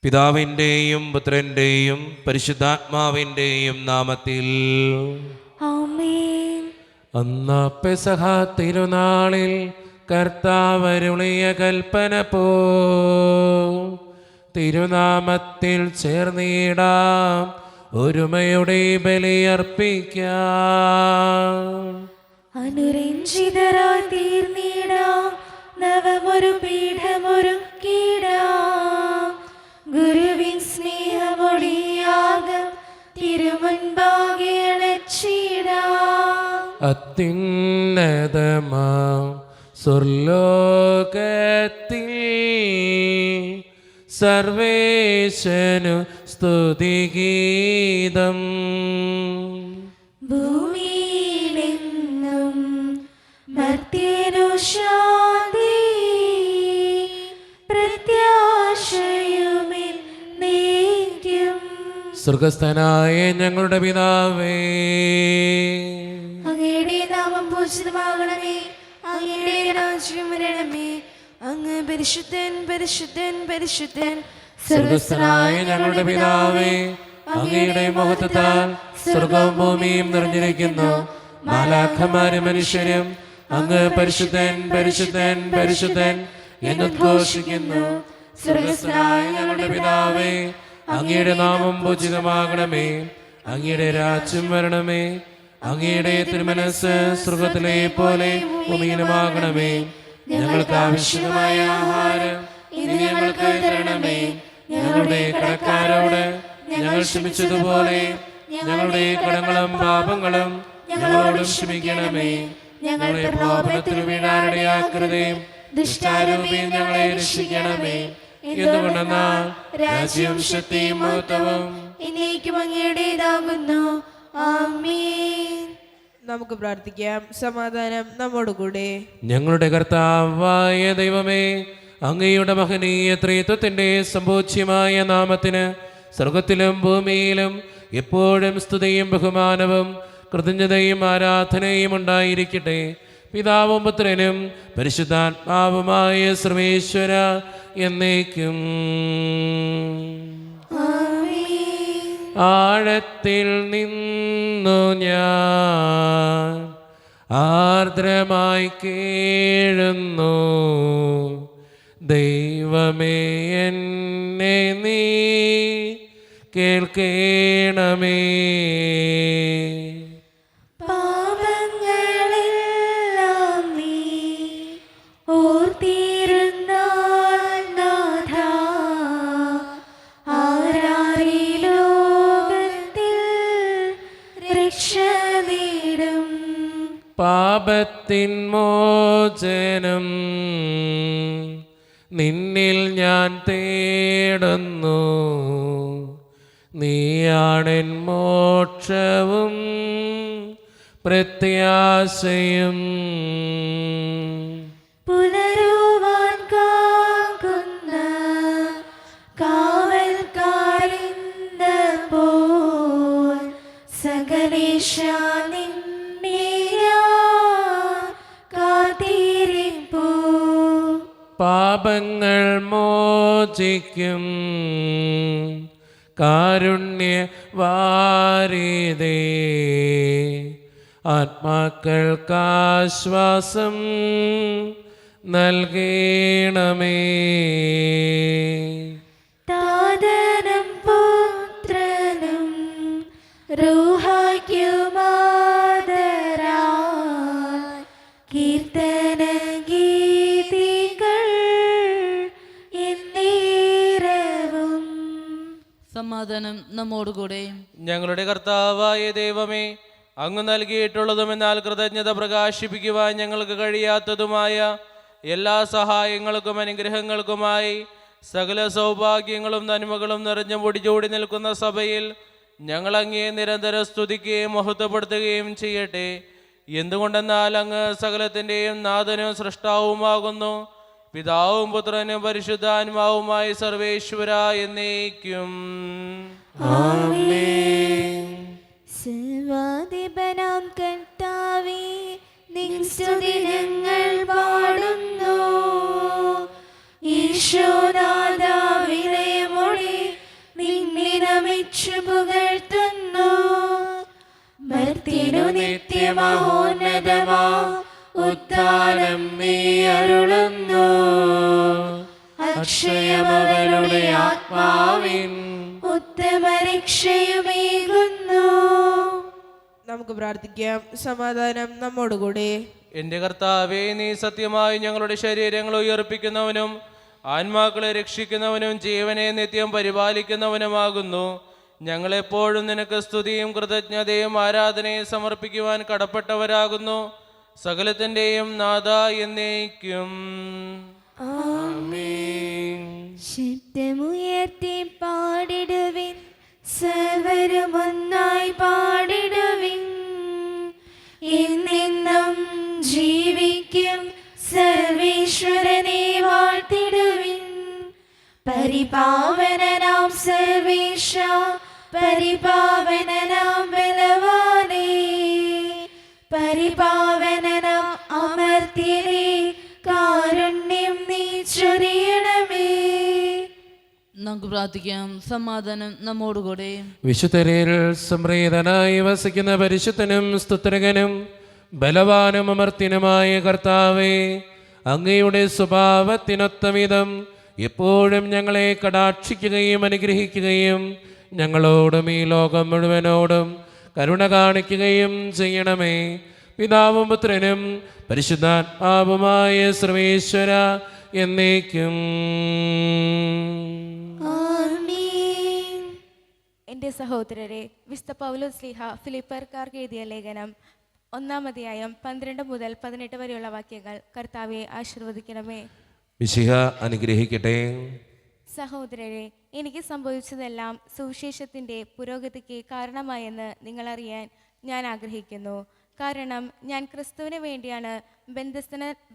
പിതാവിൻ്റെയും പുത്രൻ്റെയും പരിശുദ്ധാത്മാവിൻ്റെയും നാമത്തിൽ ആമേൻ. അന്ന് പെസഹ തിരുനാളിൽ കർത്താവരുളിയ കൽപ്പന പോ തിരുനാമത്തിൽ ചേർന്നിടാം, ഒരുമയുടെ ബലിയർപ്പിക്കാം. അനുരഞ്ജിതരായി തീർന്നിടാം, നവമൊരു പീഠമൊരുക്കിടാം. ഗുരുവിൻ സ്നേഹമൊടിയാകം തിരുമുൻപാകെ അണച്ചിടാം. അത്യുന്നതമാം സ്വർലോകത്തിൽ സർവേശനു സ്തുതിഗീതം. ഭൂമിയിലെങ്ങും മർത്യനു ശാന്തി, പ്രത്യാശയുമെന്നേക്കും. സ്വർഗസ്ഥനായ ഞങ്ങളുടെ പിതാവേ, അങ്ങയുടെ നാമം പൂജിതമാകണമേ, അങ്ങയുടെ രാജ്യം വരണമേ. അങ്ങ് പരിശുദ്ധൻ പരിശുദ്ധൻ പരിശുദ്ധൻ. സ്വർഗസ്ഥനായ ഞങ്ങളുടെ പിതാവേ, അങ്ങയുടെ മഹത്വത്താൽ സ്വർഗവും ഭൂമിയും നിറഞ്ഞിരിക്കുന്നു. മാലാഖമാരും മനുഷ്യരും അങ്ങ് പരിശുദ്ധൻ പരിശുദ്ധൻ പരിശുദ്ധൻ എന്നുദ്ഘോഷിക്കുന്നു. സ്വർഗസ്ഥനായ ഞങ്ങളുടെ പിതാവേ, അങ്ങയുടെ നാമം പൂജിതമാകണമേ, അങ്ങയുടെ രാജ്യം വരണമേ, അങ്ങയുടെ തിരുമനസ്സ് സ്വർഗത്തിലെ പോലെ ഭൂമിയിലുമാകണമേ. ഞങ്ങൾക്ക് ആവശ്യമായ ആഹാരം ഇനി ഞങ്ങൾക്ക് തരണമേ. ഞങ്ങളുടെ കടക്കാരോട് ഞങ്ങൾ ക്ഷമിച്ചതുപോലെ ഞങ്ങളുടെ കടങ്ങളും പാപങ്ങളും ഞങ്ങളോടും ക്ഷമിക്കണമേ. ഞങ്ങളെ പ്രലോഭനത്തിൽ വീഴാനിടയാക്കരുതേ, ദുഷ്ടാരൂപിയിൽ ഞങ്ങളെ രക്ഷിക്കണമേ. എന്തുകൊണ്ടെന്നാൽ രാജ്യവും ശക്തിയും മഹത്വവും എന്നേക്കും അങ്ങയുടേതാകുന്നു. ആമേൻ. നമുക്ക് പ്രാർത്ഥിക്കാം. സമാധാനം നമ്മോടുകൂടെ. ഞങ്ങളുടെ കർത്താവായ ദൈവമേ, അങ്ങയുടെ മഹനീയ ത്രിത്വത്തിന്റെ സമ്പൂജ്യമായ നാമത്തിന് സ്വർഗത്തിലും ഭൂമിയിലും എപ്പോഴും സ്തുതിയും ബഹുമാനവും കൃതജ്ഞതയും ആരാധനയും ഉണ്ടായിരിക്കട്ടെ. പിതാവും പുത്രനും പരിശുദ്ധാത്മാവുമായ സർവേശ്വര എന്നേക്കും. ആഴത്തിൽ നിന്നു ഞാൻ ആർദ്രമായി കേഴുന്നു, ദൈവമേ എന്നെ നീ കേൾക്കേണമേ. പാപങ്ങളെല്ലാം നീ ഓർത്തിരുന്നാൽ നാഥാ, ആരാരി ലോകത്തിൽ രക്ഷ നേടും. പാപത്തിൻ മോചനം നിന്നിൽ ഞാൻ തേടുന്നു, നീയാണെൻ മോക്ഷവും പ്രത്യാശയും. പുലരുവാൻ കാക്കുന്ന കാവൽക്കാരെന്ന പോൽ സകലേശ നിന്നെ ഞാൻ കാത്തിരിപ്പൂ. പാപങ്ങൾ മോചിക്കും കാരുണ്യവാരിധേ, ആത്മാക്കൾക്കാശ്വാസം നൽകണമേ. താതനും പുത്രനും റൂഹായ്ക്കുമാദരാൽ കീർത്തന ഗീതികൾ എന്നേരവും. സമാധാനം നമ്മോടുകൂടെ. ഞങ്ങളുടെ കർത്താവായ ദൈവമേ, അങ്ങ് നൽകിയിട്ടുള്ളതും എന്നാൽ കൃതജ്ഞത പ്രകാശിപ്പിക്കുവാൻ ഞങ്ങൾക്ക് കഴിയാത്തതുമായ എല്ലാ സഹായങ്ങൾക്കും അനുഗ്രഹങ്ങൾക്കുമായി സകല സൗഭാഗ്യങ്ങളും നന്മകളും നിറഞ്ഞു പൊടിചൂടി നിൽക്കുന്ന സഭയിൽ ഞങ്ങൾ അങ്ങയെ നിരന്തരം സ്തുതിക്കുകയും മഹത്വപ്പെടുത്തുകയും ചെയ്യട്ടെ. എന്തുകൊണ്ടെന്നാൽ അങ്ങ് സകലത്തിൻ്റെയും നാഥനും സൃഷ്ടാവുമാകുന്നു. പിതാവും പുത്രനും പരിശുദ്ധാത്മാവുമായ സർവേശ്വര എന്നേക്കും. സർവാധിപനാം കർത്താവേ, നിൻ സ്തുതി ഞങ്ങൾ പാടുന്നു. ഈശോനാഥ വിലയമൊഴി സ്തുതിച്ചു പുകഴ്ത്തുന്നു. ഭക്തിനു നിത്യമഹോന്നതമാ ഉദ്ധാനം നീ അരുളുന്നു. അക്ഷയമവരുടെ ആത്മാവിൻ ഉത്തമരക്ഷയുമേകുന്നു. നമുക്ക് പ്രാർത്ഥിക്കാം. സമാധാനം നമ്മോടുകൂടെ. എൻ്റെ കർത്താവേ, നീ സത്യമായി ഞങ്ങളുടെ ശരീരങ്ങളെ ഉയർപ്പിക്കുന്നവനും ആത്മാക്കളെ രക്ഷിക്കുന്നവനും ജീവനെ നിത്യം പരിപാലിക്കുന്നവനുമാകുന്നു. ഞങ്ങളെപ്പോഴും നിനക്ക് സ്തുതിയും കൃതജ്ഞതയും ആരാധനയും സമർപ്പിക്കുവാൻ കടപ്പെട്ടവരാകുന്നു. സകലത്തിൻ്റെയും നാഥ എന്നേക്കും. ശബ്ദമുയർത്തി പാടിടുവിൻ, സർവരും ഒന്നായി പാടിടുവിൻ. എന്നെന്നും ജീവിക്കും സർവേശ്വരനെ വാഴ്ത്തിടുവിൻ. പരിപാവനനാം സർവേശ, പരിപാവനനാം ബലവാനേ, പരിപാവനനാം അമർത്യനേ, കാരുണ്യം നീ ചൊരിയണമേ. നമുക്ക് പ്രാർത്ഥിക്കാം. സമാധാനം നമ്മോടുകൂടെ. വിശുദ്ധരിൽ സംപ്രീതനായി വസിക്കുന്ന പരിശുദ്ധനും സ്തുത്രകനും ബലവാനും അമർത്യനുമായ കർത്താവേ, അങ്ങയുടെ സ്വഭാവത്തിനൊത്ത വിധം എപ്പോഴും ഞങ്ങളെ കടാക്ഷിക്കുകയും അനുഗ്രഹിക്കുകയും ഞങ്ങളോടും ഈ ലോകം മുഴുവനോടും കരുണ കാണിക്കുകയും ചെയ്യണമേ. പിതാവും പുത്രനും പരിശുദ്ധാത്മാവുമായ സർവേശ്വര എന്നേക്കും. ആമേൻ. എൻ്റെ സഹോദരരെ, വിശുദ്ധ പൗലോസ് ശ്ലീഹ ഫിലിപ്പർക്കാർക്ക് എഴുതിയ ലേഖനം 1-ാം അധ്യായം 12 മുതൽ 18 വരെയുള്ള വാക്യങ്ങൾ കർത്താവെ ആശീർവദിക്കണമേ. മിശിഹ അനുഗ്രഹിക്കട്ടെ. സഹോദരരെ, എനിക്ക് സംഭവിച്ചതെല്ലാം സുവിശേഷത്തിൻ്റെ പുരോഗതിക്ക് കാരണമായെന്ന് നിങ്ങളറിയാൻ ഞാൻ ആഗ്രഹിക്കുന്നു. കാരണം ഞാൻ ക്രിസ്തുവിന് വേണ്ടിയാണ്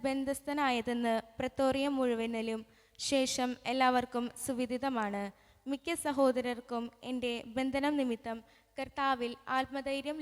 ബന്ധസ്ഥനായതെന്ന് പ്രത്തോറിയം മുഴുവനിലും ശേഷം എല്ലാവർക്കും സുവിദിതമാണ്. മിക്ക സഹോദരർക്കും എൻ്റെ ബന്ധനം നിമിത്തം കർത്താവിൽ ആത്മധൈര്യം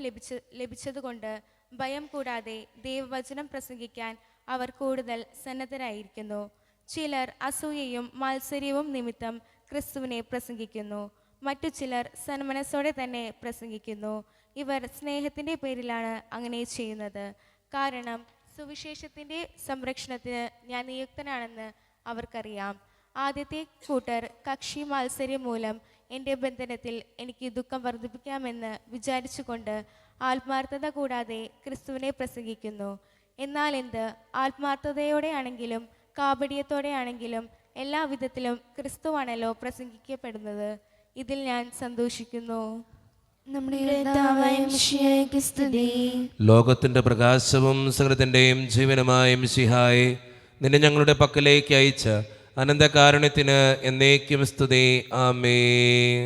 ലഭിച്ചതുകൊണ്ട് ഭയം കൂടാതെ ദൈവവചനം പ്രസംഗിക്കാൻ അവർ കൂടുതൽ സന്നദ്ധരായിരിക്കുന്നു. ചിലർ അസൂയയും മാത്സര്യവും നിമിത്തം ക്രിസ്തുവിനെ പ്രസംഗിക്കുന്നു. മറ്റു ചിലർ സന്മനസ്സോടെ തന്നെ പ്രസംഗിക്കുന്നു. ഇവർ സ്നേഹത്തിൻ്റെ പേരിലാണ് അങ്ങനെ ചെയ്യുന്നത്. കാരണം സുവിശേഷത്തിൻ്റെ സംരക്ഷണത്തിന് ഞാൻ നിയുക്തനാണെന്ന് അവർക്കറിയാം. ആദ്യത്തെ കൂട്ടർ കക്ഷി മാത്സര്യം മൂലം എൻ്റെ ബന്ധനത്തിൽ എനിക്ക് ദുഃഖം വർദ്ധിപ്പിക്കാമെന്ന് വിചാരിച്ചുകൊണ്ട് ആത്മാർത്ഥത കൂടാതെ ക്രിസ്തുവിനെ പ്രസംഗിക്കുന്നു. എന്നാൽ എന്ത് ആത്മാർത്ഥതയോടെയാണെങ്കിലും കാപട്യത്തോടെയാണെങ്കിലും എല്ലാ വിധത്തിലും ക്രിസ്തുവാണല്ലോ പ്രസംഗിക്കപ്പെടുന്നത്. ഇതിൽ ഞാൻ സന്തോഷിക്കുന്നു. നമ്മുടെ കർത്താവായ മിശിഹായ്ക്ക് സ്തുതി. ലോകത്തിൻ്റെ പ്രകാശവും സകലത്തിൻ്റെയും ജീവനുമായ മിശിഹായെ, നിന്നെ ഞങ്ങളുടെ പക്കലേക്ക് അയച്ച അനന്തകാരുണ്യത്തിന് എന്നേക്കും സ്തുതി. ആമേൻ.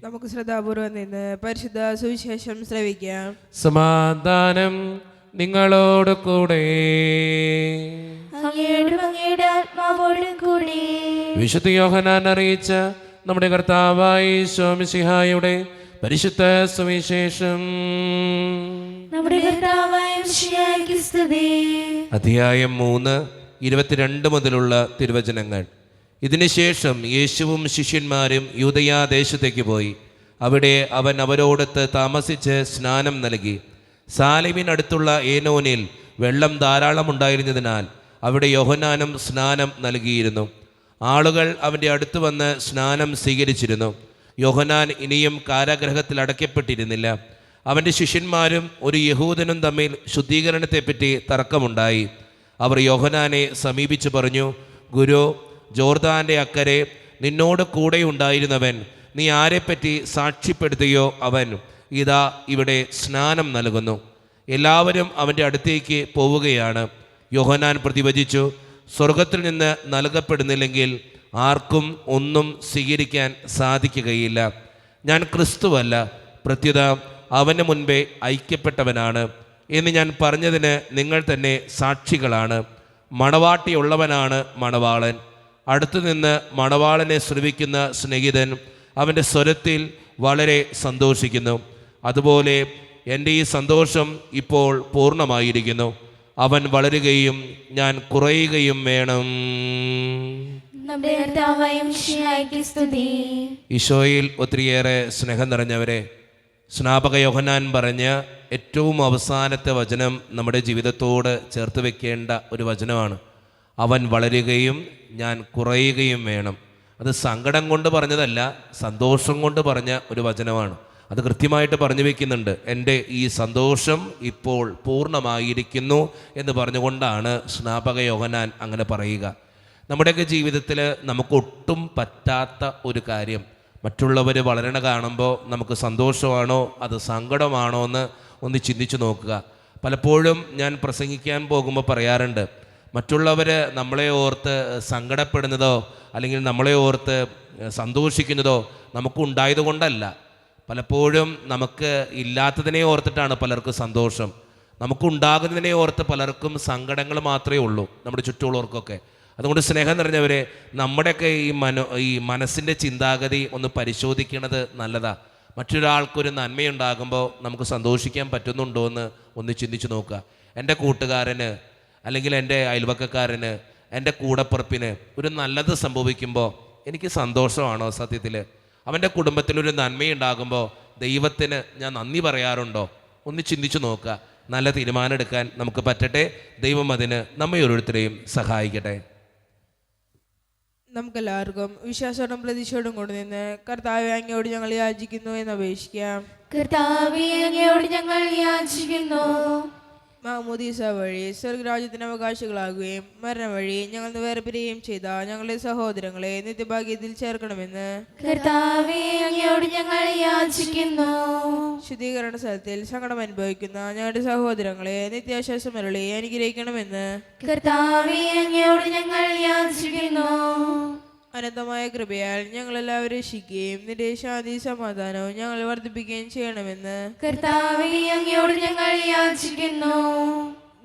നമുക്ക് ശ്രദ്ധാപൂർവം നിന്ന് പരിശുദ്ധ സുവിശേഷം ശ്രവിക്കാം. സമാധാനം നിങ്ങളോട് കൂടെ. അങ്ങയുടെ ആത്മാവോടും കൂടെ. വിശുദ്ധ യോഹന്നാൻ അറിയിച്ച നമ്മുടെ കർത്താവായ ഈശോ മിശിഹായുടെ പരിശുദ്ധ സുവിശേഷം. നമ്മുടെ കർത്താവായ മിശിഹായ്ക്ക് സ്തുതി. അധ്യായം 3, 22 മുതലുള്ള തിരുവചനങ്ങൾ. ഇതിനുശേഷം യേശുവും ശിഷ്യന്മാരും യൂദയാദേശത്തേക്ക് പോയി. അവിടെ അവൻ അവരോടൊത്ത് താമസിച്ച് സ്നാനം നൽകി. സാലിമിനടുത്തുള്ള ഏനോനിൽ വെള്ളം ധാരാളം ഉണ്ടായിരുന്നതിനാൽ അവിടെ യോഹന്നാനും സ്നാനം നൽകിയിരുന്നു. ആളുകൾ അവൻ്റെ അടുത്ത് വന്ന് സ്നാനം സ്വീകരിച്ചിരുന്നു. യോഹന്നാൻ ഇനിയും കാരാഗൃഹത്തിൽ അടയ്ക്കപ്പെട്ടിരുന്നില്ല. അവൻ്റെ ശിഷ്യന്മാരും ഒരു യഹൂദനും തമ്മിൽ ശുദ്ധീകരണത്തെപ്പറ്റി തർക്കമുണ്ടായി. അവർ യോഹന്നാനെ സമീപിച്ച് പറഞ്ഞു, ഗുരു, ജോർദാൻ്റെ അക്കരെ നിന്നോട് കൂടെ ഉണ്ടായിരുന്നവൻ നീ ആരെപ്പറ്റി സാക്ഷ്യപ്പെടുത്തിയോ അവൻ ഇതാ ഇവിടെ സ്നാനം നൽകുന്നു. എല്ലാവരും അവൻ്റെ അടുത്തേക്ക് പോവുകയാണ്. യോഹന്നാൻ പ്രതിവചിച്ചു, സ്വർഗത്തിൽ നിന്ന് നൽകപ്പെടുന്നില്ലെങ്കിൽ ആർക്കും ഒന്നും സ്വീകരിക്കാൻ സാധിക്കുകയില്ല. ഞാൻ ക്രിസ്തുവല്ല, പ്രത്യുത അവന് മുൻപേ ഐക്യപ്പെട്ടവനാണ് എന്ന് ഞാൻ പറഞ്ഞതിന് നിങ്ങൾ തന്നെ സാക്ഷികളാണ്. മണവാട്ടിയുള്ളവനാണ് മണവാളൻ. അടുത്തുനിന്ന് മണവാളനെ ശ്രവിക്കുന്ന സ്നേഹിതൻ അവൻ്റെ സ്വരത്തിൽ വളരെ സന്തോഷിക്കുന്നു. അതുപോലെ എൻ്റെ ഈ സന്തോഷം ഇപ്പോൾ പൂർണ്ണമായിരിക്കുന്നു. അവൻ വളരുകയും ഞാൻ കുറയുകയും വേണം. നമ്മുടെ കർത്താവായ മിശിഹായ്ക്ക് സ്തുതി. ഈശോയിൽ ഒത്തിരിയേറെ സ്നേഹം നിറഞ്ഞവരെ, സ്നാപക യോഹന്നാൻ പറഞ്ഞ ഏറ്റവും അവസാനത്തെ വചനം നമ്മുടെ ജീവിതത്തോട് ചേർത്ത് വെക്കേണ്ട ഒരു വചനമാണ്. അവൻ വളരുകയും ഞാൻ കുറയുകയും വേണം. അത് സങ്കടം കൊണ്ട് പറഞ്ഞതല്ല, സന്തോഷം കൊണ്ട് പറഞ്ഞ ഒരു വചനമാണ്. അത് കൃത്യമായിട്ട് പറഞ്ഞു വെക്കുന്നുണ്ട്. എൻ്റെ ഈ സന്തോഷം ഇപ്പോൾ പൂർണ്ണമായിരിക്കുന്നു എന്ന് പറഞ്ഞുകൊണ്ടാണ് സ്നാപക യോഹന്നാൻ അങ്ങനെ പറയുക. നമ്മുടെയൊക്കെ ജീവിതത്തിൽ നമുക്കൊട്ടും പറ്റാത്ത ഒരു കാര്യം, മറ്റുള്ളവർ വളരണ കാണുമ്പോൾ നമുക്ക് സന്തോഷമാണോ അത് സങ്കടമാണോ എന്ന് ഒന്ന് ചിന്തിച്ചു നോക്കുക. പലപ്പോഴും ഞാൻ പ്രസംഗിക്കാൻ പോകുമ്പോൾ പറയാറുണ്ട്, മറ്റുള്ളവർ നമ്മളെ ഓർത്ത് സങ്കടപ്പെടുന്നതോ അല്ലെങ്കിൽ നമ്മളെ ഓർത്ത് സന്തോഷിക്കുന്നതോ നമുക്കുണ്ടായത് കൊണ്ടല്ല. പലപ്പോഴും നമുക്ക് ഇല്ലാത്തതിനെ ഓർത്തിട്ടാണ് പലർക്കും സന്തോഷം. നമുക്കുണ്ടാകുന്നതിനെ ഓർത്ത് പലർക്കും സങ്കടങ്ങൾ മാത്രമേ ഉള്ളൂ, നമ്മുടെ ചുറ്റുമുള്ളവർക്കൊക്കെ. അതുകൊണ്ട് സ്നേഹം നിറഞ്ഞവരെ, നമ്മുടെയൊക്കെ ഈ മനസ്സിൻ്റെ ചിന്താഗതി ഒന്ന് പരിശോധിക്കുന്നത് നല്ലതാണ്. മറ്റൊരാൾക്കൊരു നന്മയുണ്ടാകുമ്പോൾ നമുക്ക് സന്തോഷിക്കാൻ പറ്റുന്നുണ്ടോ എന്ന് ഒന്ന് ചിന്തിച്ച് നോക്കുക. എൻ്റെ കൂട്ടുകാരന് അല്ലെങ്കിൽ എൻ്റെ അയൽവക്കക്കാരന്, എൻ്റെ കൂടപ്പുറപ്പിന് ഒരു നല്ലത് സംഭവിക്കുമ്പോൾ എനിക്ക് സന്തോഷമാണോ? സത്യത്തിൽ അവൻ്റെ കുടുംബത്തിലൊരു നന്മയുണ്ടാകുമ്പോൾ ദൈവത്തിന് ഞാൻ നന്ദി പറയാറുണ്ടോ? ഒന്ന് ചിന്തിച്ചു നോക്കുക. നല്ല തീരുമാനം എടുക്കാൻ നമുക്ക് പറ്റട്ടെ. ദൈവം അതിന് നമ്മെ ഓരോരുത്തരെയും സഹായിക്കട്ടെ. നമുക്കെല്ലാവർക്കും വിശ്വാസത്തോടും പ്രതീക്ഷയോടും കൊണ്ട് നിന്ന് കർത്താവെ അങ്ങയോട് ഞങ്ങൾ യാചിക്കുന്നു എന്ന് അപേക്ഷിക്കാം. കർത്താവേ, അങ്ങയോട് ഞങ്ങൾ യാചിക്കുന്നു. മാമോദീസ വഴി സ്വർഗരാജ്യത്തിന് അവകാശികളാകുകയും മരണം വഴി ഞങ്ങൾ വേർപിരിയുകയും ചെയ്ത ഞങ്ങളുടെ സഹോദരങ്ങളെ നിത്യഭാഗ്യത്തിൽ ചേർക്കണമെന്ന് കർത്താവേ, അങ്ങയോട് ഞങ്ങൾ യാചിക്കുന്നു. ശുദ്ധീകരണ സ്ഥലത്തിൽ സങ്കടം അനുഭവിക്കുന്ന ഞങ്ങളുടെ സഹോദരങ്ങളെ നിത്യാശ്വാസം അരുളി അനുഗ്രഹിക്കണമെന്ന് കർത്താവേ, അങ്ങയോട് ഞങ്ങൾ യാചിക്കുന്നു. അനന്തമായ കൃപയാൽ ഞങ്ങളെല്ലാവരും രക്ഷിക്കുകയും നിന്റെ ശാന്തി സമാധാനവും ഞങ്ങൾ വർദ്ധിപ്പിക്കുകയും ചെയ്യണമെന്ന് കർത്താവേ, അങ്ങയോട് ഞങ്ങൾ യാചിക്കുന്നു.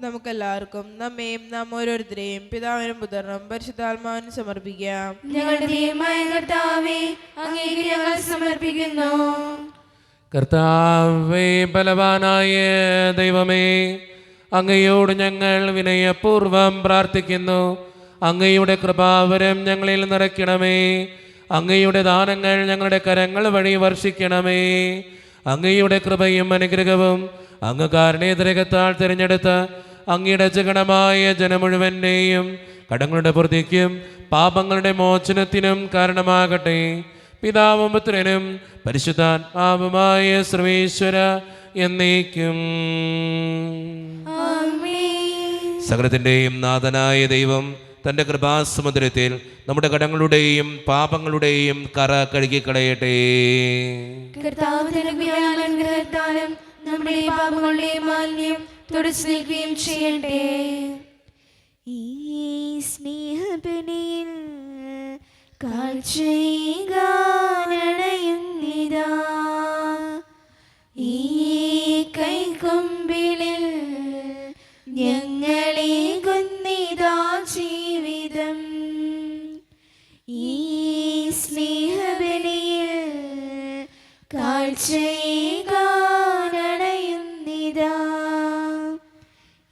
നമുക്കെല്ലാവർക്കും നമ്മയും നാം ഓരോരുത്തരെയും പിതാവിനും പുത്രനും പരിശുദ്ധാത്മാവിനും സമർപ്പിക്കാം. ഞങ്ങളുടെ ദൈവമായ കർത്താവേ, അങ്ങേക്ക് ഞങ്ങൾ സമർപ്പിക്കുന്നു. കർത്താവേ, ബലവാനായ ദൈവമേ, അങ്ങയോട് ഞങ്ങൾ വിനയപൂർവം പ്രാർത്ഥിക്കുന്നു. അങ്ങയുടെ കൃപാവരം ഞങ്ങളിൽ നിറയ്ക്കണമേ. അങ്ങയുടെ ദാനങ്ങൾ ഞങ്ങളുടെ കരങ്ങൾ വഴി വർഷിക്കണമേ. അങ്ങയുടെ കൃപയും അനുഗ്രഹവും അങ്ങ് കാരുണ്യതിരകത്താൽ തിരഞ്ഞെടുത്ത അങ്ങയുടെ ജഗണമായ ജനം മുഴുവൻ്റെയും കടങ്ങളുടെ പൂർത്തിക്കും പാപങ്ങളുടെ മോചനത്തിനും കാരണമാകട്ടെ. പിതാവും പുത്രനും പരിശുദ്ധാത്മാവുമായ സർവേശ്വര എന്നേക്കും. സകലത്തിൻ്റെയും നാഥനായ ദൈവം തൻ്റെ കൃപാസമുദ്രത്തിൽ നമ്മുടെ കടങ്ങളുടെയും പാപങ്ങളുടെയും കറ കഴുകിക്കളയട്ടെ. കർത്താവിന്റെ അനുഗ്രഹത്താലും നമ്മുടെ പാപങ്ങളുടെ മാലിന്യം തുടച്ചു നീക്കുകയും ചെയ്യട്ടെ. ഈ സ്നേഹബലിയിൽ കാഴ്ചയുന്നിതാ, ഈ കൈക്കൊമ്പിളിൽ ഞങ്ങളെ കൊന്നിതാ ജീവിതം. ഈ സ്നേഹബലിയിൽ കാഴ്ചയുന്നിതാ,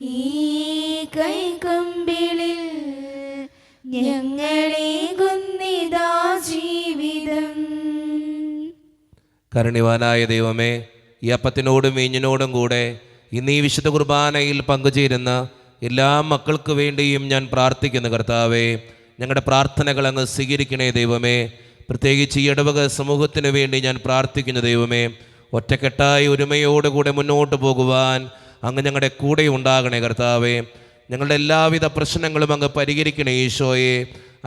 ഈ കൈക്കൊമ്പിളിൽ ഞങ്ങളെ കൊന്നിതാ ജീവിതം. കരുണ്യവാനായ ദൈവമേ, ഈ അപ്പത്തിനോടും വീഞ്ഞിനോടും കൂടെ ഇന്ന് ഈ വിശുദ്ധ കുർബാനയിൽ പങ്കുചേരുന്ന എല്ലാ മക്കൾക്ക് വേണ്ടിയും ഞാൻ പ്രാർത്ഥിക്കുന്നു. കർത്താവേ, ഞങ്ങളുടെ പ്രാർത്ഥനകൾ അങ്ങ് സ്വീകരിക്കണേ ദൈവമേ. പ്രത്യേകിച്ച് ഈ ഇടവക സമൂഹത്തിന് വേണ്ടി ഞാൻ പ്രാർത്ഥിക്കുന്നു ദൈവമേ. ഒറ്റക്കെട്ടായി ഒരുമയോടുകൂടെ മുന്നോട്ട് പോകുവാൻ അങ്ങ് ഞങ്ങളുടെ കൂടെ ഉണ്ടാകണേ കർത്താവേ. ഞങ്ങളുടെ എല്ലാവിധ പ്രശ്നങ്ങളും അങ്ങ് പരിഹരിക്കണേ ഈശോയെ.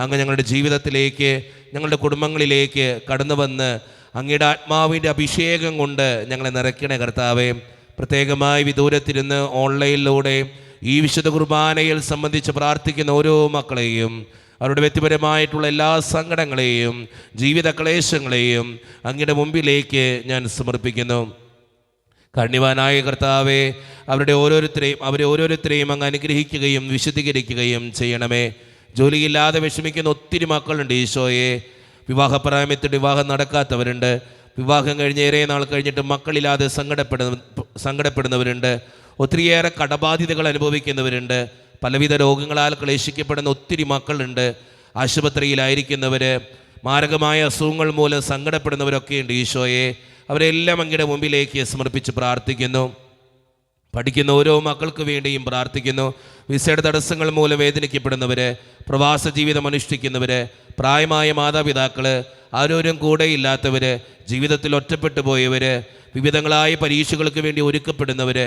അങ്ങ് ഞങ്ങളുടെ ജീവിതത്തിലേക്ക്, ഞങ്ങളുടെ കുടുംബങ്ങളിലേക്ക് കടന്നു വന്ന് അങ്ങയുടെ ആത്മാവിൻ്റെ അഭിഷേകം കൊണ്ട് ഞങ്ങളെ നിറയ്ക്കണേ കർത്താവേ. പ്രത്യേകമായി വിദൂരത്തിരുന്ന് ഓൺലൈനിലൂടെ ഈ വിശുദ്ധ കുർബാനയിൽ സംബന്ധിച്ച് പ്രാർത്ഥിക്കുന്ന ഓരോ മക്കളെയും, അവരുടെ വ്യക്തിപരമായിട്ടുള്ള എല്ലാ സങ്കടങ്ങളെയും ജീവിത ക്ലേശങ്ങളെയും അങ്ങയുടെ മുമ്പിലേക്ക് ഞാൻ സമർപ്പിക്കുന്നു. കാരുണ്യവാനായ കർത്താവേ, അവരെ ഓരോരുത്തരെയും അങ്ങ് അനുഗ്രഹിക്കുകയും വിശുദ്ധീകരിക്കുകയും ചെയ്യണമേ. ജോലിയില്ലാതെ വിഷമിക്കുന്ന ഒത്തിരി മക്കളുണ്ട് ഈശോയെ. വിവാഹപ്രായത്തിൽ വിവാഹം നടക്കാത്തവരുണ്ട്. വിവാഹം കഴിഞ്ഞ് ഏറെ നാൾ കഴിഞ്ഞിട്ട് മക്കളില്ലാതെ സങ്കടപ്പെടുന്നവരുണ്ട്. ഒത്തിരിയേറെ കടബാധ്യതകൾ അനുഭവിക്കുന്നവരുണ്ട്. പലവിധ രോഗങ്ങളാൽ ക്ലേശിക്കപ്പെടുന്ന ഒത്തിരി മക്കളുണ്ട്. ആശുപത്രിയിലായിരിക്കുന്നവർ, മാരകമായ അസുഖങ്ങൾ മൂലം സങ്കടപ്പെടുന്നവരൊക്കെയുണ്ട്. ഈശോയെ, അവരെല്ലാം അങ്ങയുടെ മുമ്പിലേക്ക് സമർപ്പിച്ച് പ്രാർത്ഥിക്കുന്നു. പഠിക്കുന്ന ഓരോ മക്കൾക്ക് വേണ്ടിയും പ്രാർത്ഥിക്കുന്നു. വിസയുടെ തടസ്സങ്ങൾ മൂലം വേദനിക്കപ്പെടുന്നവർ, പ്രവാസ ജീവിതം അനുഷ്ഠിക്കുന്നവർ, പ്രായമായ മാതാപിതാക്കൾ, ആരോരും കൂടെയില്ലാത്തവർ, ജീവിതത്തിൽ ഒറ്റപ്പെട്ടു പോയവർ, വിവിധങ്ങളായ പരീക്ഷകൾക്ക് വേണ്ടി ഒരുക്കപ്പെടുന്നവർ,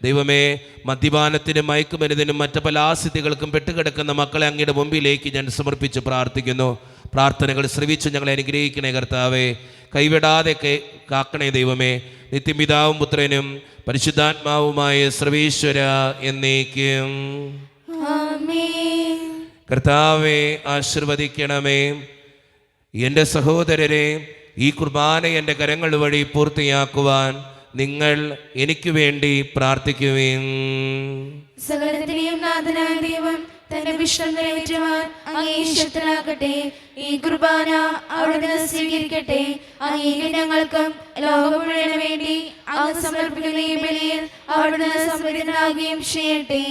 ദൈവമേ, മദ്യപാനത്തിനും മയക്കുമരുന്നിനും മറ്റ് പല ആസിദ്ധികൾക്കും പെട്ടുകിടക്കുന്ന മക്കളെ അങ്ങയുടെ മുമ്പിലേക്ക് ഞാൻ സമർപ്പിച്ച് പ്രാർത്ഥിക്കുന്നു. പ്രാർത്ഥനകൾ ശ്രവിച്ച് ഞങ്ങളെ അനുഗ്രഹിക്കണേ കർത്താവേ, കൈവിടാതെ കാക്കണേ ദൈവമേ. നിത്യപിതാവും പുത്രനും പരിശുദ്ധാത്മാവുമായ സർവേശ്വര എന്നേക്കും. ആമേൻ. കർത്താവെ ആശീർവദിക്കണമേ. എൻ്റെ സഹോദരരെ, ഈ കുർബാന എൻ്റെ കരങ്ങൾ വഴി പൂർത്തിയാക്കുവാൻ നിങ്ങൾ എനിക്ക് വേണ്ടി പ്രാർത്ഥിക്കുവിൻ. സകലത്തിനെയും നാഥനായ ദൈവം തന്റെ വിഷ്ണു നിറവേറ്റുവാൻ അങ്ങേ ശക്തനാകട്ടെ. ഈ കുർബാന അവിടുന്ന് സ്വീകരിക്കട്ടെ. അങ്ങേക്ക് ഞങ്ങൾക്കും ലോകം മുഴുവന് വേണ്ടി അങ്ങ് സമർപ്പിക്കുന്ന ഈ ബലിയിൽ അവിടുന്ന് സമൃദ്ധനാകുകയും ചെയ്യട്ടെ.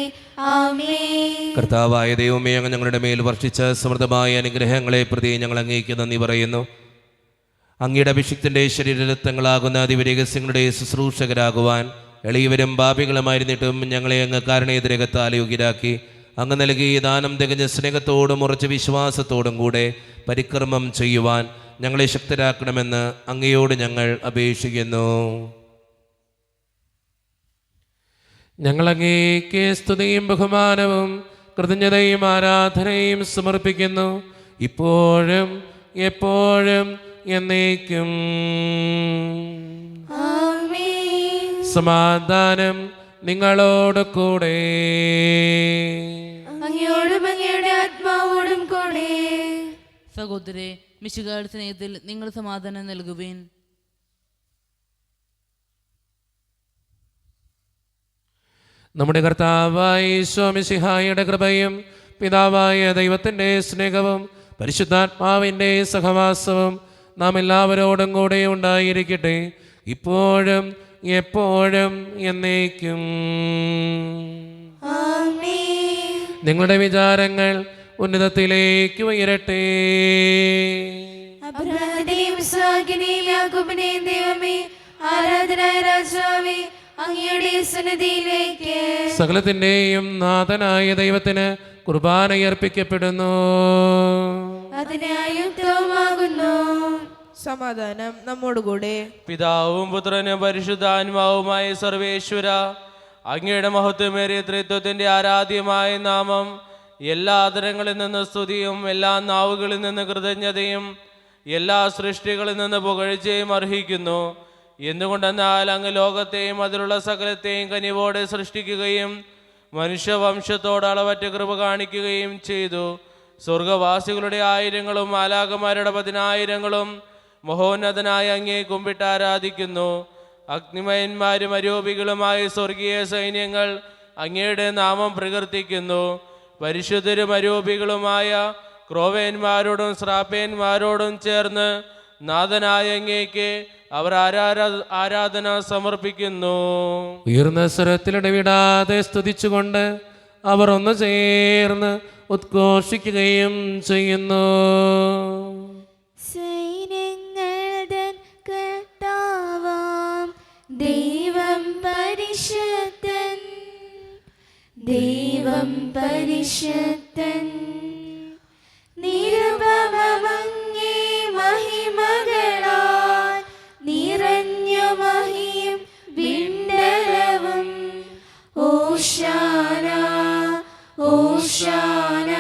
ആമേൻ. കർത്താവായ ദൈവമേ, അങ്ങ് ഞങ്ങളുടെ മേൽ വർഷിച്ച സമൃദ്ധമായ അനുഗ്രഹങ്ങളെ പ്രതി ഞങ്ങൾ അങ്ങേക്ക് നന്ദി പറയുന്നു. അങ്ങയുടെ അഭിഷിക്തൻ്റെ ശരീരരത്നങ്ങളാകുന്ന ദിവ്യരഹസ്യങ്ങളുടെ ശുശ്രൂഷകരാകുവാൻ എളിയവരും പാപികളുമായിരുന്നിട്ടും ഞങ്ങളെ അങ്ങ് കാരണേതരകത്താൽ യോഗ്യരാക്കി. അങ്ങ് നൽകിയ ദാനം തികഞ്ഞ സ്നേഹത്തോടും ഉറച്ച വിശ്വാസത്തോടും കൂടെ പരിക്രമം ചെയ്യുവാൻ ഞങ്ങളെ ശക്തരാക്കണമെന്ന് അങ്ങയോട് ഞങ്ങൾ അപേക്ഷിക്കുന്നു. ഞങ്ങൾ അങ്ങേക്ക് സ്തുതിയും ബഹുമാനവും കൃതജ്ഞതയും ആരാധനയും സമർപ്പിക്കുന്നു, ഇപ്പോഴും എപ്പോഴും എന്നേക്കും. ആമേൻ. സമാധാനം നിങ്ങളോട് കൂടെ. അങ്ങയോടും അങ്ങയുടെ ആത്മാവോടും കൂടെ. സഹോദരെ, മിശിഹായുടെ സ്നേഹത്തിൽ നിങ്ങൾ സമാധാനം നൽകുവിൻ. നമ്മുടെ കർത്താവായ ഈശോ മിശിഹായുടെ കൃപയും പിതാവായ ദൈവത്തിൻ്റെ സ്നേഹവും പരിശുദ്ധാത്മാവിൻ്റെ സഹവാസവും നാം എല്ലാവരോടും കൂടെ ഉണ്ടായിരിക്കട്ടെ, ഇപ്പോഴും എപ്പോഴും എന്നേക്കും. ആമേൻ. നിങ്ങളുടെ വിചാരങ്ങൾ ഉന്നതത്തിലേക്ക് ഉയരട്ടെ. അബ്രഹാമിനെയും ഇസ്ഹാക്കിനെയും യാക്കോബിനെയും ദൈവമേ, ആരാധനായ രാജാവേ, അങ്ങയുടെ സന്നിധിയിലേക്ക് സകലത്തിൻ്റെയും നാഥനായ ദൈവത്തിന് കുർബാനയർപ്പിക്കപ്പെടുന്നു. അതിനായുക്തവുമാകുന്നു. സമാധാനം നമ്മോടുകൂടെ. പിതാവും പുത്രനും പരിശുദ്ധാത്മാവുമായ സർവേശ്വര, അങ്ങയുടെ മഹത്വമേറിയ ത്രിത്വത്തിന്റെ ആരാധ്യമായ നാമം എല്ലാ ആദരങ്ങളിൽ നിന്ന് സ്തുതിയും എല്ലാ നാവുകളിൽ നിന്ന് കൃതജ്ഞതയും എല്ലാ സൃഷ്ടികളിൽ നിന്ന് പുകഴ്ചയും അർഹിക്കുന്നു. എന്തുകൊണ്ടെന്നാൽ അങ്ങ് ലോകത്തെയും അതിലുള്ള സകലത്തെയും കനിവോടെ സൃഷ്ടിക്കുകയും മനുഷ്യവംശത്തോട് അളവറ്റ കൃപ കാണിക്കുകയും ചെയ്തു. സ്വർഗവാസികളുടെ ആയിരങ്ങളും മാലാഖമാരുടെ 10,000ങ്ങളും മഹോന്നതനായ അങ്ങേ കുമ്പിട്ട് ആരാധിക്കുന്നു. അഗ്നിമയന്മാരും അരൂപികളുമായ സ്വർഗീയ സൈന്യങ്ങൾ അങ്ങയുടെ നാമം പ്രകീർത്തിക്കുന്നു. പരിശുദ്ധരും അരൂപികളുമായ ക്രോവേന്മാരോടും ശ്രാപ്പേന്മാരോടും ചേർന്ന് നാഥനായ അങ്ങേക്ക് അവർ ആരാധന സമർപ്പിക്കുന്നു. ഉയർന്ന സ്വരത്തിലിടവിടാതെ സ്തുതിച്ചുകൊണ്ട് അവർ ഒന്ന് ചേർന്ന് ഉദ്ഘോഷിക്കുകയും ചെയ്യുന്നു. സൈന്യങ്ങളുടെ കർത്താവാം ദൈവം പരിശുദ്ധൻ, ദൈവം പരിശുദ്ധൻ. നിരുപമങ്ങേ മഹിമകളാൽ നിറഞ്ഞു മഹിയും വിണ്ടലവും. ഓശാന ഓശാന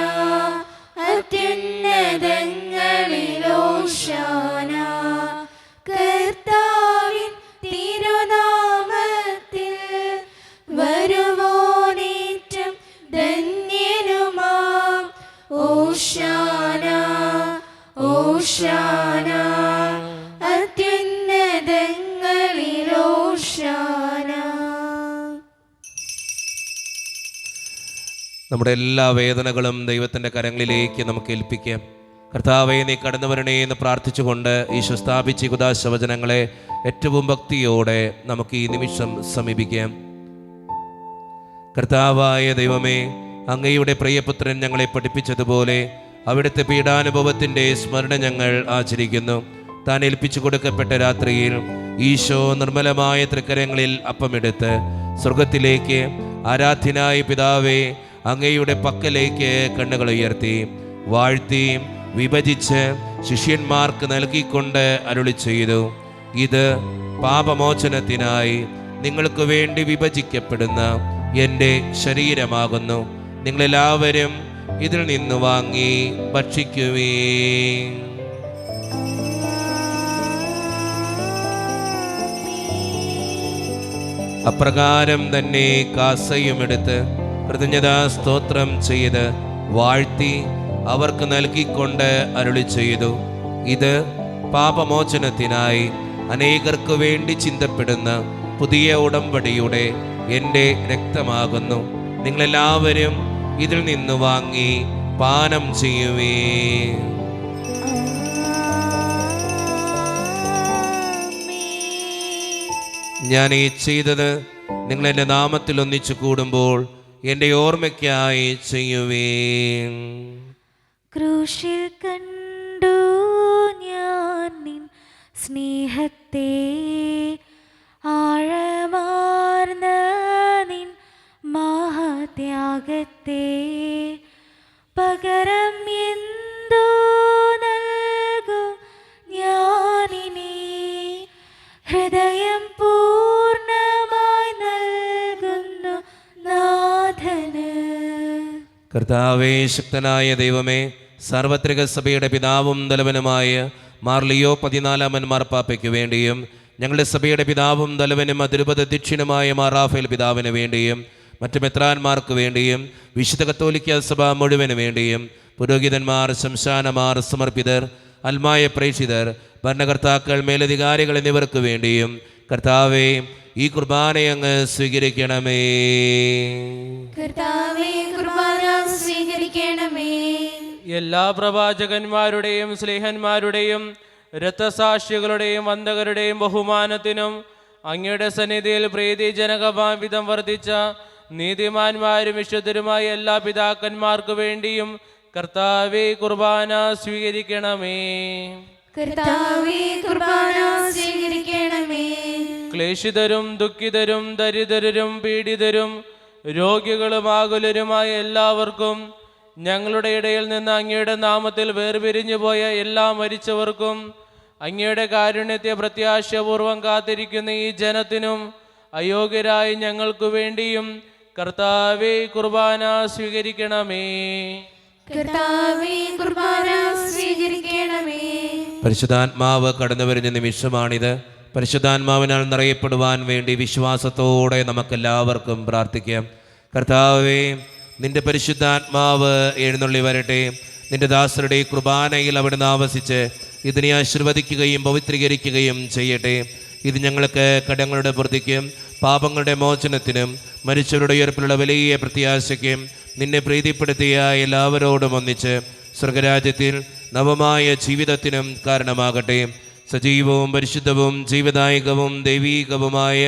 അത്യുന്നതങ്ങളിൽ ഓശാന. കർത്താവിൻ തിരുനാമത്തിൽ വരുവോനേറ്റം ധന്യനുമാം. ഓശാന ഓശാന അത്യുന്നതങ്ങളിൽ ഓശാന. നമ്മുടെ എല്ലാ വേദനകളും ദൈവത്തിൻ്റെ കരങ്ങളിലേക്ക് നമുക്ക് ഏൽപ്പിക്കാം. കർത്താവെ, നീ കടന്നു വരണേ എന്ന് പ്രാർത്ഥിച്ചുകൊണ്ട് ഈശോ സ്ഥാപിച്ച കുദാശവചനങ്ങളെ ഏറ്റവും ഭക്തിയോടെ നമുക്ക് ഈ നിമിഷം സമീപിക്കാം. കർത്താവായ ദൈവമേ, അങ്ങയുടെ പ്രിയപുത്രൻ ഞങ്ങളെ പഠിപ്പിച്ചതുപോലെ അവിടുത്തെ പീഡാനുഭവത്തിൻ്റെ സ്മരണ ഞങ്ങൾ ആചരിക്കുന്നു. താൻ ഏൽപ്പിച്ചു കൊടുക്കപ്പെട്ട രാത്രിയിൽ ഈശോ നിർമ്മലമായ തൃക്കരങ്ങളിൽ അപ്പമെടുത്ത് സ്വർഗത്തിലേക്ക് ആരാധ്യനായ പിതാവേ അങ്ങയുടെ പക്കലേക്ക് കണ്ണുകൾ ഉയർത്തി വാഴ്ത്തി വിഭജിച്ച് ശിഷ്യന്മാർക്ക് നൽകിക്കൊണ്ട് അരുളി ചെയ്തു, ഇത് പാപമോചനത്തിനായി നിങ്ങൾക്ക് വേണ്ടി വിഭജിക്കപ്പെടുന്ന എൻ്റെ ശരീരമാകുന്നു. നിങ്ങളെല്ലാവരും ഇതിൽ നിന്ന് വാങ്ങി ഭക്ഷിക്കുവീൻ. അപ്രകാരം തന്നെ കാസയുമെടുത്ത് കൃതജ്ഞതാ സ്തോത്രം ചെയ്ത് വാഴ്ത്തി അവർക്ക് നൽകിക്കൊണ്ട് അരുളി ചെയ്തു, ഇത് പാപമോചനത്തിനായി അനേകർക്ക് വേണ്ടി ചിന്തപ്പെടുന്ന പുതിയ ഉടമ്പടിയുടെ എൻ്റെ രക്തമാകുന്നു. നിങ്ങളെല്ലാവരും ഇതിൽ നിന്ന് വാങ്ങി പാനം ചെയ്യുവീൻ. ഞാൻ ഈ ചെയ്തത് നിങ്ങൾ എൻ്റെ നാമത്തിൽ ഒന്നിച്ചു കൂടുമ്പോൾ എൻ്റെ ഓർമ്മയ്ക്കായി ചെയ്യുവീൻ. ക്രൂശിൽ കണ്ടു ഞാൻ നിൻ സ്നേഹത്തെ, ആഴമാർന്ന നിൻ മഹാത്യാഗത്തെ, പകരം എന്തോ നൽകും ഞാനിനി, ഹൃദയം പൂർണ്ണമായി നൽകുന്നു നാഥന്. കർത്താവേ, ശക്തനായ ദൈവമേ, സാർവത്രിക സഭയുടെ പിതാവും തലവനുമായ മാർ ലിയോ 14 മാർപ്പാപ്പയ്ക്ക് വേണ്ടിയും ഞങ്ങളുടെ സഭയുടെ പിതാവും തലവനും അതിരുപദധ്യക്ഷനുമായ മാർ റാഫേൽ പിതാവിന് വേണ്ടിയും മറ്റു മെത്രാന്മാർക്ക് വേണ്ടിയും വിശുദ്ധ കത്തോലിക്ക സഭ മുഴുവന് വേണ്ടിയും പുരോഹിതന്മാർ, ശംശാനമാർ, സമർപ്പിതർ, അൽമായ പ്രേക്ഷിതർ, ഭരണകർത്താക്കൾ, മേലധികാരികൾ എന്നിവർക്ക് വേണ്ടിയും കർത്താവേ ഈ കുർബാനയങ്ങ് സ്വീകരിക്കണമേ. കർത്താവേ, കുർബാന സ്വീകരിക്കണമേ. എല്ലാ പ്രവാചകന്മാരുടെയും സ്ലേഹന്മാരുടെയും രക്തസാക്ഷികളുടെയും വന്ദകരുടെയും ബഹുമാനത്തിനും അങ്ങയുടെ സന്നിധിയിൽ പ്രീതിജനകമായ വിധം വർദ്ധിച്ച നീതിമാന്മാരും വിശുദ്ധരുമായ എല്ലാ പിതാക്കന്മാർക്ക് വേണ്ടിയും കർത്താവേ കുർബാന സ്വീകരിക്കണമേ. കർത്താവേ, കുർബാന സ്വീകരിക്കണമേ. ക്ലേശിതരും ദുഃഖിതരും ദരിദ്രരും പീഡിതരും രോഗികളും ആകുലരുമായ എല്ലാവർക്കും, ഞങ്ങളുടെ ഇടയിൽ നിന്ന് അങ്ങയുടെ നാമത്തിൽ വേർപിരിഞ്ഞു പോയ എല്ലാ മരിച്ചവർക്കും, അങ്ങയുടെ കാരുണ്യത്തെ പ്രത്യാശപൂർവം കാത്തിരിക്കുന്ന ഈ ജനത്തിനും, അയോഗ്യരായ ഞങ്ങൾക്കു വേണ്ടിയും കർത്താവേ കുർബാന സ്വീകരിക്കണമേ. കർത്താവേ, കുർബാന സ്വീകരിക്കണമേ. പരിശുദ്ധാത്മാവ് കടന്നു വരുന്ന നിമിഷമാണിത്. പരിശുദ്ധാത്മാവിനാൽ നിറയപ്പെടുവാൻ വേണ്ടി വിശ്വാസത്തോടെ നമുക്കെല്ലാവർക്കും പ്രാർത്ഥിക്കാം. കർത്താവേ, നിന്റെ പരിശുദ്ധാത്മാവ് എഴുന്നള്ളി വരട്ടെ. നിന്റെ ദാസരുടെ കുർബാനയിൽ അവിടുന്ന് ആവസിച്ച് ഇതിനെ ആശീർവദിക്കുകയും പവിത്രീകരിക്കുകയും ചെയ്യട്ടെ. ഇത് ഞങ്ങൾക്ക് കടങ്ങളുടെ വൃദ്ധിക്കും പാപങ്ങളുടെ മോചനത്തിനും മരിച്ചവരുടെ ഉയർപ്പിലുള്ള വലിയ പ്രത്യാശയ്ക്കും നിന്നെ പ്രീതിപ്പെടുത്തിയ എല്ലാവരോടും ഒന്നിച്ച് സ്വർഗരാജ്യത്തിൽ നവമായ ജീവിതത്തിനും കാരണമാകട്ടെ. സജീവവും പരിശുദ്ധവും ജീവദായകവും ദൈവീകവുമായ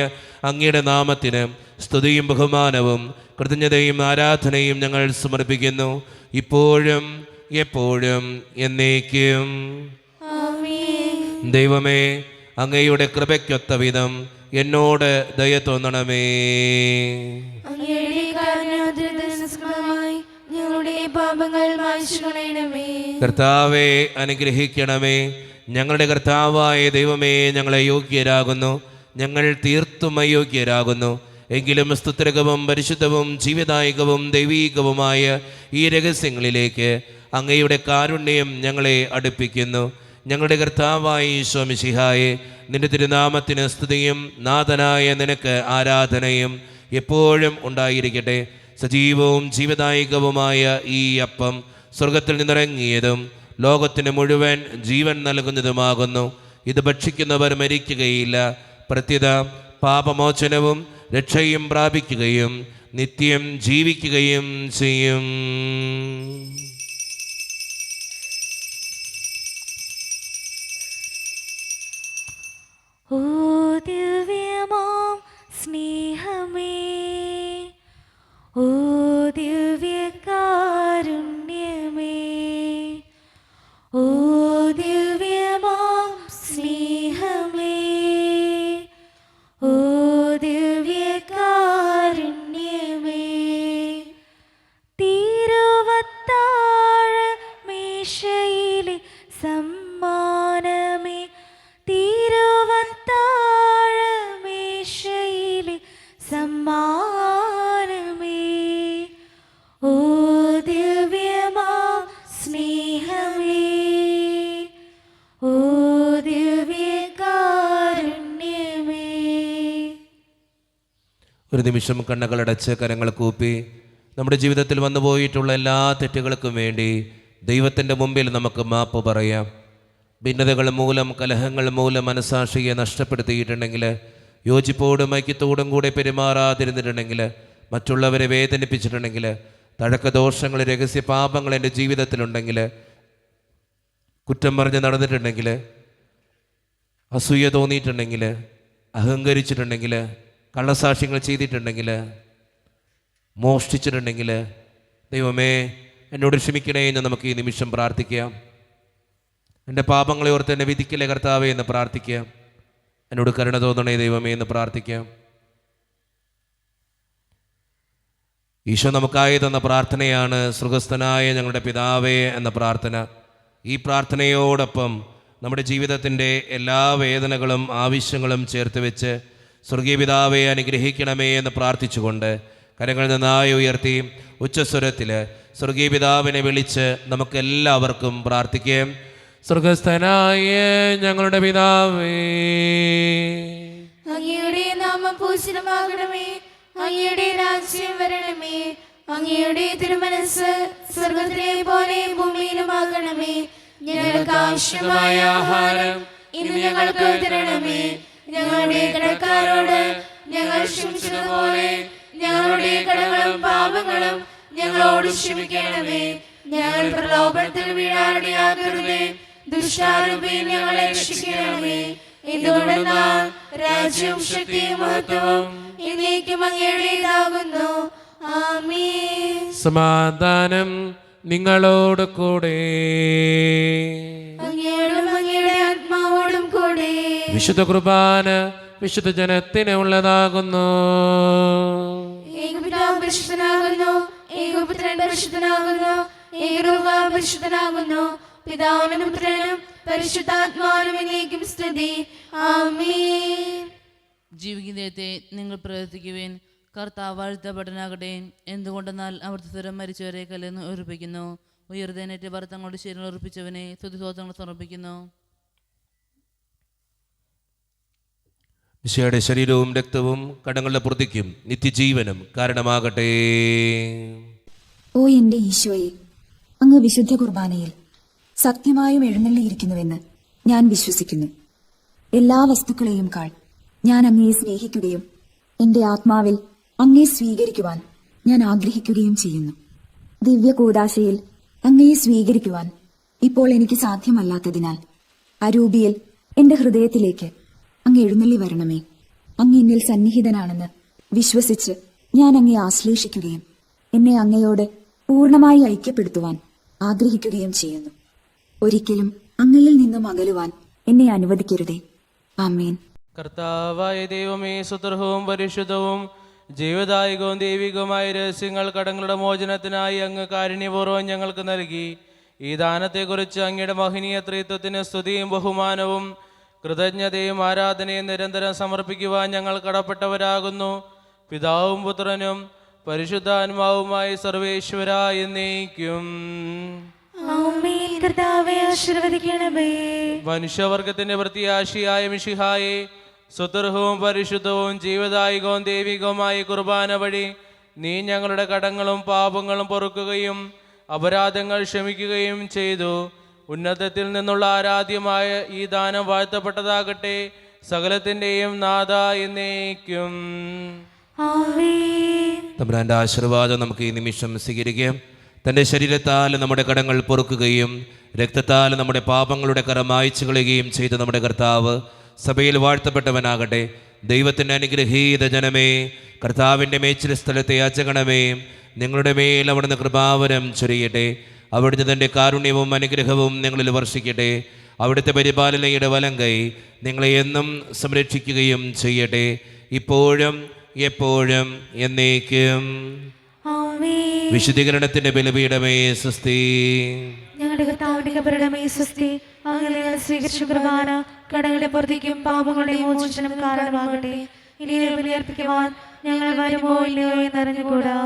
അങ്ങയുടെ നാമത്തിന് സ്തുതിയും ബഹുമാനവും കൃതജ്ഞതയും ആരാധനയും ഞങ്ങൾ സമർപ്പിക്കുന്നു, ഇപ്പോഴും എപ്പോഴും എന്നേക്കും. ദൈവമേ, അങ്ങയുടെ കൃപയ്ക്കൊത്ത വിധം എന്നോട് ദയ തോന്നണമേ. അങ്ങയുടെ കാരുണ്യോദ്രതമായി ഞങ്ങളുടെ പാപങ്ങൾ മായ്ച്ചു കളയണമേ. കർത്താവെ അനുഗ്രഹിക്കണമേ. ഞങ്ങളുടെ കർത്താവായ ദൈവമേ, ഞങ്ങളെ യോഗ്യരാകുന്നു, ഞങ്ങൾ തീർത്തും അയോഗ്യരാകുന്നു. എങ്കിലും സ്തുത്യർഹവും പരിശുദ്ധവും ജീവദായകവും ദൈവീകവുമായ ഈ രഹസ്യങ്ങളിലേക്ക് അങ്ങയുടെ കാരുണ്യം ഞങ്ങളെ അടുപ്പിക്കുന്നു. ഞങ്ങളുടെ കർത്താവായ ഈശോ മിശിഹായെ, നിന്റെ തിരുനാമത്തിന് സ്തുതിയും നാഥനായ നിനക്ക് ആരാധനയും എപ്പോഴും ഉണ്ടായിരിക്കട്ടെ. സജീവവും ജീവദായകവുമായ ഈ അപ്പം സ്വർഗത്തിൽ നിന്നിറങ്ങിയതും ലോകത്തിന് മുഴുവൻ ജീവൻ നൽകുന്നതുമാകുന്നു. ഇത് ഭക്ഷിക്കുന്നവർ മരിക്കുകയില്ല, പ്രത്യുത പാപമോചനവും രക്ഷയും പ്രാപിക്കുകയും നിത്യം ജീവിക്കുകയും ചെയ്യും. ഓ ദിവ്യമാം സ്നേഹമേ, ഓ ദിവ്യകാരുണ്യമേ, ഒരു നിമിഷം കണ്ണുകളടച്ച് കരങ്ങൾ കൂപ്പി നമ്മുടെ ജീവിതത്തിൽ വന്നുപോയിട്ടുള്ള എല്ലാ തെറ്റുകൾക്കും വേണ്ടി ദൈവത്തിൻ്റെ മുമ്പിൽ നമുക്ക് മാപ്പ് പറയാം. ഭിന്നതകൾ മൂലം, കലഹങ്ങൾ മൂലം മനസാക്ഷിയെ നഷ്ടപ്പെടുത്തിയിട്ടുണ്ടെങ്കിൽ, യോജിപ്പോടും ഐക്യത്തോടും കൂടെ പെരുമാറാതിരുന്നിട്ടുണ്ടെങ്കിൽ, മറ്റുള്ളവരെ വേദനിപ്പിച്ചിട്ടുണ്ടെങ്കിൽ, തഴക്കദോഷങ്ങൾ, രഹസ്യ പാപങ്ങൾ എൻ്റെ ജീവിതത്തിലുണ്ടെങ്കിൽ, കുറ്റം പറഞ്ഞ് നടന്നിട്ടുണ്ടെങ്കിൽ, അസൂയ തോന്നിയിട്ടുണ്ടെങ്കിൽ, അഹങ്കരിച്ചിട്ടുണ്ടെങ്കിൽ, കള്ളസാക്ഷ്യങ്ങൾ ചെയ്തിട്ടുണ്ടെങ്കിൽ, മോഷ്ടിച്ചിട്ടുണ്ടെങ്കിൽ, ദൈവമേ എന്നോട് ക്ഷമിക്കണേ എന്ന് നമുക്ക് ഈ നിമിഷം പ്രാർത്ഥിക്കാം. എൻ്റെ പാപങ്ങളെ ഓർത്ത് എന്നെ വിധിക്കലേ കർത്താവേ എന്ന് പ്രാർത്ഥിക്കാം. എന്നോട് കരുണ തോന്നണേ ദൈവമേ എന്ന് പ്രാർത്ഥിക്കാം. ഈശോ നമുക്കായി തന്ന പ്രാർത്ഥനയാണ് സ്വർഗസ്ഥനായ ഞങ്ങളുടെ പിതാവേ എന്ന പ്രാർത്ഥന. ഈ പ്രാർത്ഥനയോടൊപ്പം നമ്മുടെ ജീവിതത്തിൻ്റെ എല്ലാ വേദനകളും ആവശ്യങ്ങളും ചേർത്ത് വെച്ച് സ്വർഗീയ പിതാവെ അനുഗ്രഹിക്കണമേ എന്ന് പ്രാർത്ഥിച്ചുകൊണ്ട് കരങ്ങൾ നന്നായി ഉയർത്തി ഉച്ചസ്വരത്തിൽ സ്വർഗീയ പിതാവിനെ വിളിച്ച് നമുക്കെല്ലാവർക്കും പ്രാർത്ഥിക്കാം. സ്വർഗസ്ഥനായ ഞങ്ങളുടെ പിതാവേ, അങ്ങയുടെ നാമം പൂജിതമാകണമേ, അങ്ങയുടെ രാജ്യം വരണമേ, അങ്ങയുടെ തിരുമനസ് സ്വർഗത്തിലെ പോലെ ഭൂമിയിലുമാകണമേ. ഞങ്ങൾക്ക് ആവശ്യമായ ആഹാരം ഇന്ന് ഞങ്ങൾക്ക് തരണമേ. ഞങ്ങളുടെ കടക്കാരോട് ഞങ്ങൾ ക്ഷമിച്ചതുപോലെ ഞങ്ങളുടെ കടങ്ങളും പാപങ്ങളും ഞങ്ങളോട് ക്ഷമിക്കണമേ. ഞങ്ങൾ പ്രലോഭനത്തിൽ വീഴാനിടയാക്കരുതേ, ദുഷ്ടാരൂപിയിൽ ഞങ്ങളെ രക്ഷിക്കണമേ. എന്തുകൊണ്ടെന്നാൽ രാജ്യവും ശക്തിയും മഹത്വവും എന്നേക്കും അങ്ങയുടേതാകുന്നു. ആമേൻ. സമാധാനം നിങ്ങളോട് കൂടെ. അങ്ങയോടും അങ്ങയുടെ ആത്മാവോടും കൂടെ. വിശുദ്ധ കുർബാന വിശുദ്ധ ജനത്തിന് ഉള്ളതാകുന്നു. ഏകപിതാവ് പരിശുദ്ധനാകുന്നു, ഏകപുത്രൻ പരിശുദ്ധനാകുന്നു, ഏകരൂഹ പരിശുദ്ധനാകുന്നു. പിതാവിനും പുത്രനും പരിശുദ്ധാത്മാവിനും എന്നേക്കും സ്തുതി. ആമേൻ. ജീവിക്കുന്നത്തെ നിങ്ങൾ പ്രവർത്തിക്കുവേൻ. കർത്താവ് വാഴ്ത്തപ്പെടനാകട്ടെ. എന്തുകൊണ്ടെന്നാൽ അവിടുത്തെ സ്ഥിരം മരിച്ചവരെ കല്ലെന്ന് ഉറപ്പിക്കുന്നു. ഉയർത്തേനേറ്റ് ഭർത്തങ്ങളുടെ ശരീരം ഉറപ്പിച്ചവനെ സ്തുതിസ്തോത്രങ്ങൾ സമർപ്പിക്കുന്നു. ഈശോയുടെ ശരീരവും രക്തവും കടങ്ങളുടെ പ്രതിക്കും നിത്യജീവനും കാരണമാകട്ടെ. ഓ എന്റെ ഈശോയെ, അങ്ങ് വിശുദ്ധ കുർബാനയിൽ സത്യമായും എഴുന്നള്ളിയിരിക്കുന്നുവെന്ന് ഞാൻ വിശ്വസിക്കുന്നു. എല്ലാ വസ്തുക്കളെയും കാൾ ഞാൻ അങ്ങയെ സ്നേഹിക്കുകയും എന്റെ ആത്മാവിൽ അങ്ങയെ സ്വീകരിക്കുവാൻ ഞാൻ ആഗ്രഹിക്കുകയും ചെയ്യുന്നു. ദിവ്യ കൂദാശയിൽ അങ്ങയെ സ്വീകരിക്കുവാൻ ഇപ്പോൾ എനിക്ക് സാധ്യമല്ലാത്തതിനാൽ അരൂപിയിൽ എന്റെ ഹൃദയത്തിലേക്ക് അങ്ങ് എഴുന്നള്ളി വരണമേ. അങ്ങ് എന്നിൽ സന്നിഹിതനാണെന്ന് വിശ്വസിച്ച് ഞാൻ അങ്ങയെ ആശ്ലേഷിക്കുകയും എന്നെ അങ്ങയോട് പൂർണ്ണമായി ഐക്യപ്പെടുത്തുവാൻ ആഗ്രഹിക്കുകയും ചെയ്യുന്നു. ഒരിക്കലും അങ്ങയിൽ നിന്നും അകലുവാൻ എന്നെ അനുവദിക്കരുതേ. ആമേൻ. കർത്താവായ ദൈവമേ, സുതർഹവും പരിശുദ്ധവും ജീവദായകവും ദൈവികവുമായ രഹസ്യങ്ങൾ കടങ്ങളുടെ മോചനത്തിനായി അങ്ങ് കാരുണ്യപൂർവ്വം ഞങ്ങൾക്ക് നൽകി. ഈ ദാനത്തെക്കുറിച്ച് അങ്ങയുടെ മഹനീയ ത്രിത്വത്തിന് സ്തുതിയും ബഹുമാനവും കൃതജ്ഞതയും ആരാധനയും നിരന്തരം സമർപ്പിക്കുവാൻ ഞങ്ങൾ കടപ്പെട്ടവരാകുന്നു. പിതാവും പുത്രനും പരിശുദ്ധാത്മാവുമായി സർവേശ്വര എന്നേക്കും. ആമേൻ. കർത്താവേ ആശീർവദിക്കണമേ. മനുഷ്യവർഗത്തിന്റെ പ്രത്യാശിയായ മിശിഹായെ, സുതർഹവും പരിശുദ്ധവും ജീവദായകവും ദൈവികവുമായ കുർബാന വഴി നീ ഞങ്ങളുടെ കടങ്ങളും പാപങ്ങളും പൊറുക്കുകയും അപരാധങ്ങൾ ക്ഷമിക്കുകയും ചെയ്തു. ഉന്നതത്തിൽ നിന്നുള്ള ആരാധ്യമായ ഈ ദാനം വാഴ്ത്തപ്പെട്ടതാകട്ടെ. സകലത്തിൻ്റെയും നാഥ എന്നേക്കും. ആമേൻ. തമ്പുരാന്റെ ആശീർവാദം നമുക്ക് ഈ നിമിഷം സ്വീകരിക്കാം. തൻ്റെ ശരീരത്താൽ നമ്മുടെ കടങ്ങൾ പൊറുക്കുകയും രക്തത്താൽ നമ്മുടെ പാപങ്ങളുടെ കറ മായ്ച്ചു കളയുകയും ചെയ്ത നമ്മുടെ കർത്താവ് സഭയിൽ വാഴ്ത്തപ്പെട്ടവനാകട്ടെ. ദൈവത്തിൻ്റെ അനുഗ്രഹീത ജനമേ, കർത്താവിൻ്റെ മേച്ചിൽ സ്ഥലത്തെ യാചകണമേ, നിങ്ങളുടെ മേൽ അവിടുന്ന് കൃപാവരം ചൊരിയട്ടെ. അവിടുന്ന് തൻ്റെ കാരുണ്യവും അനുഗ്രഹവും നിങ്ങളിൽ വർഷിക്കട്ടെ. അവിടുത്തെ പരിപാലനയുടെ വലം കൈ നിങ്ങളെ എന്നും സംരക്ഷിക്കുകയും ചെയ്യട്ടെ, ഇപ്പോഴും എപ്പോഴും എന്നേക്കും. ആമേൻ. വിശുദ്ധീകരണത്തിന്റെ ബലിപീഠമേ സ്വസ്തി. ഞങ്ങളുടെ കർത്താവിന്റെ കബറിടമേ സ്വസ്തി. അങ്ങനെ സ്വീകരിച്ച കുർബാന കടങ്ങളുടെ പുറത്തേക്കും പാപങ്ങളുടെ മോചനം കാരണമാകട്ടെ. ഇനി ബലിയർപ്പിക്കുവാൻ ഞങ്ങൾ വരുമോ ഇല്ലയോ എന്നറിഞ്ഞുകൂടാ.